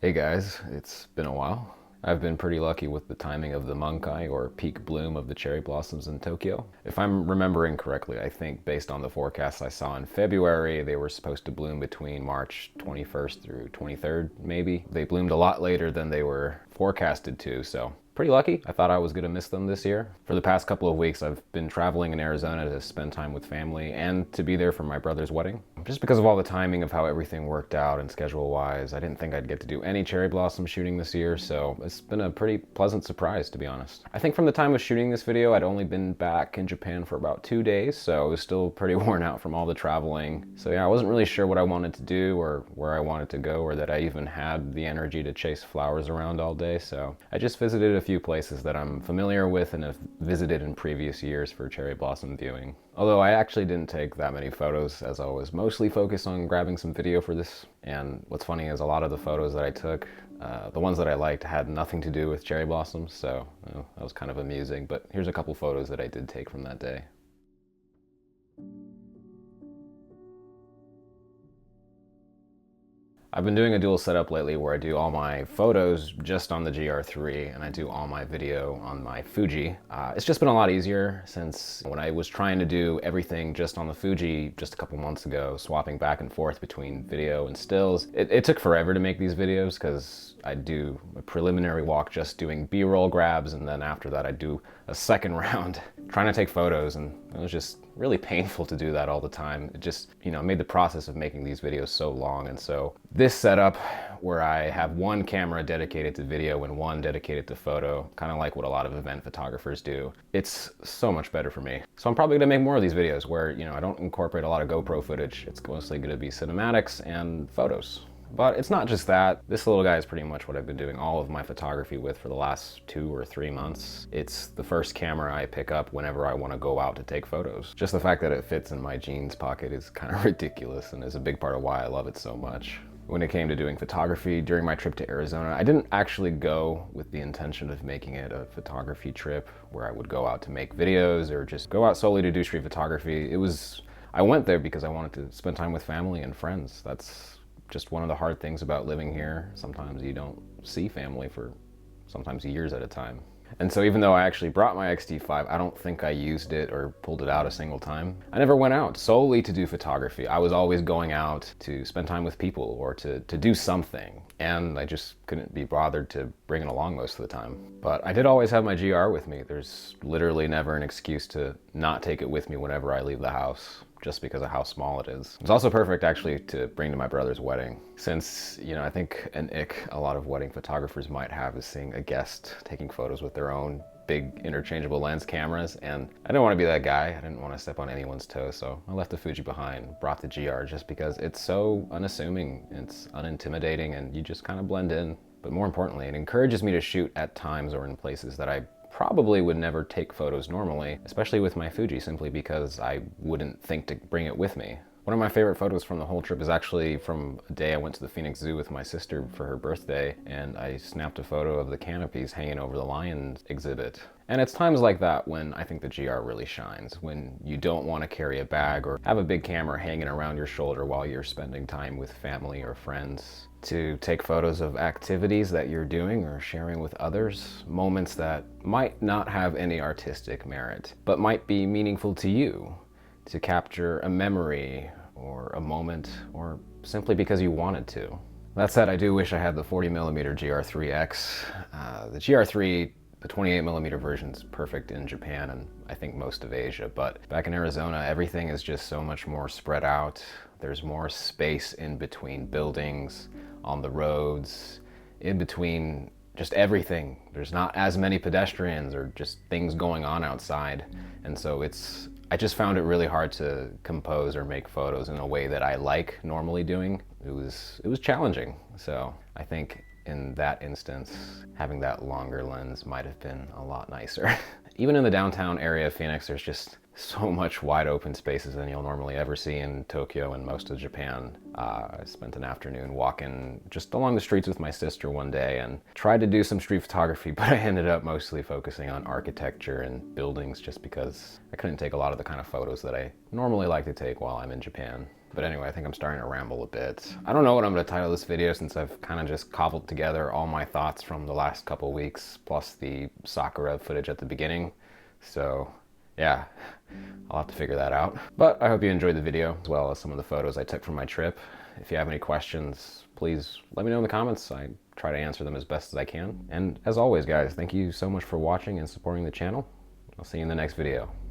Hey guys, it's been a while. I've been pretty lucky with the timing of the Mankai, or peak bloom, of the cherry blossoms in Tokyo. If I'm remembering correctly, I think based on the forecasts I saw in February, they were supposed to bloom between March 21st through 23rd, maybe. They bloomed a lot later than they were forecasted to, so pretty lucky. I thought I was gonna miss them this year. For the past couple of weeks, I've been traveling in Arizona to spend time with family and to be there for my brother's wedding. Just because of all the timing of how everything worked out and schedule-wise, I didn't think I'd get to do any cherry blossom shooting this year, so it's been a pretty pleasant surprise, to be honest. I think from the time of shooting this video, I'd only been back in Japan for about 2 days, so I was still pretty worn out from all the traveling. So yeah, I wasn't really sure what I wanted to do or where I wanted to go, or that I even had the energy to chase flowers around all day, so I just visited a few places that I'm familiar with and have visited in previous years for cherry blossom viewing. Although I actually didn't take that many photos, as I was mostly focused on grabbing some video for this. And what's funny is a lot of the photos that I took, the ones that I liked, had nothing to do with cherry blossoms, so that was kind of amusing. But here's a couple photos that I did take from that day. I've been doing a dual setup lately where I do all my photos just on the GR3 and I do all my video on my Fuji. It's just been a lot easier since when I was trying to do everything just on the Fuji just a couple months ago, swapping back and forth between video and stills. It took forever to make these videos because I'd do a preliminary walk just doing B-roll grabs, and then after that I'd do a second round trying to take photos, and it was just really painful to do that all the time. It just, made the process of making these videos so long. And so this setup where I have one camera dedicated to video and one dedicated to photo, kind of like what a lot of event photographers do, it's so much better for me. So I'm probably gonna make more of these videos where, I don't incorporate a lot of GoPro footage. It's mostly gonna be cinematics and photos. But it's not just that. This little guy is pretty much what I've been doing all of my photography with for the last 2 or 3 months. It's the first camera I pick up whenever I want to go out to take photos. Just the fact that it fits in my jeans pocket is kind of ridiculous and is a big part of why I love it so much. When it came to doing photography during my trip to Arizona, I didn't actually go with the intention of making it a photography trip where I would go out to make videos or just go out solely to do street photography. I went there because I wanted to spend time with family and friends. That's just one of the hard things about living here. Sometimes you don't see family for sometimes years at a time. And so even though I actually brought my X-T5, I don't think I used it or pulled it out a single time. I never went out solely to do photography. I was always going out to spend time with people or to do something. And I just couldn't be bothered to bring it along most of the time. But I did always have my GR with me. There's literally never an excuse to not take it with me whenever I leave the house, just because of how small it is. It's also perfect actually to bring to my brother's wedding, since, I think an ick a lot of wedding photographers might have is seeing a guest taking photos with their own big interchangeable lens cameras, and I didn't want to be that guy. I didn't want to step on anyone's toes, so I left the Fuji behind, brought the GR just because it's so unassuming, it's unintimidating, and you just kind of blend in. But more importantly, it encourages me to shoot at times or in places that I probably would never take photos normally, especially with my Fuji, simply because I wouldn't think to bring it with me. One of my favorite photos from the whole trip is actually from a day I went to the Phoenix Zoo with my sister for her birthday, and I snapped a photo of the canopies hanging over the lion exhibit. And it's times like that when I think the GR really shines, when you don't want to carry a bag or have a big camera hanging around your shoulder while you're spending time with family or friends, to take photos of activities that you're doing or sharing with others, moments that might not have any artistic merit, but might be meaningful to you, to capture a memory or a moment, or simply because you wanted to. That said, I do wish I had the 40mm GR3X. The GR3, the 28mm version, is perfect in Japan and I think most of Asia, but back in Arizona, everything is just so much more spread out. There's more space in between buildings, on the roads, in between just everything. There's not as many pedestrians or just things going on outside. And so I just found it really hard to compose or make photos in a way that I like normally doing. It was challenging. So I think in that instance, having that longer lens might have been a lot nicer. Even in the downtown area of Phoenix, there's just so much wide open spaces than you'll normally ever see in Tokyo and most of Japan. I spent an afternoon walking just along the streets with my sister one day and tried to do some street photography, but I ended up mostly focusing on architecture and buildings just because I couldn't take a lot of the kind of photos that I normally like to take while I'm in Japan. But anyway, I think I'm starting to ramble a bit. I don't know what I'm going to title this video since I've kind of just cobbled together all my thoughts from the last couple weeks, plus the Sakura footage at the beginning. So yeah, I'll have to figure that out. But I hope you enjoyed the video, as well as some of the photos I took from my trip. If you have any questions, please let me know in the comments. I try to answer them as best as I can. And as always, guys, thank you so much for watching and supporting the channel. I'll see you in the next video.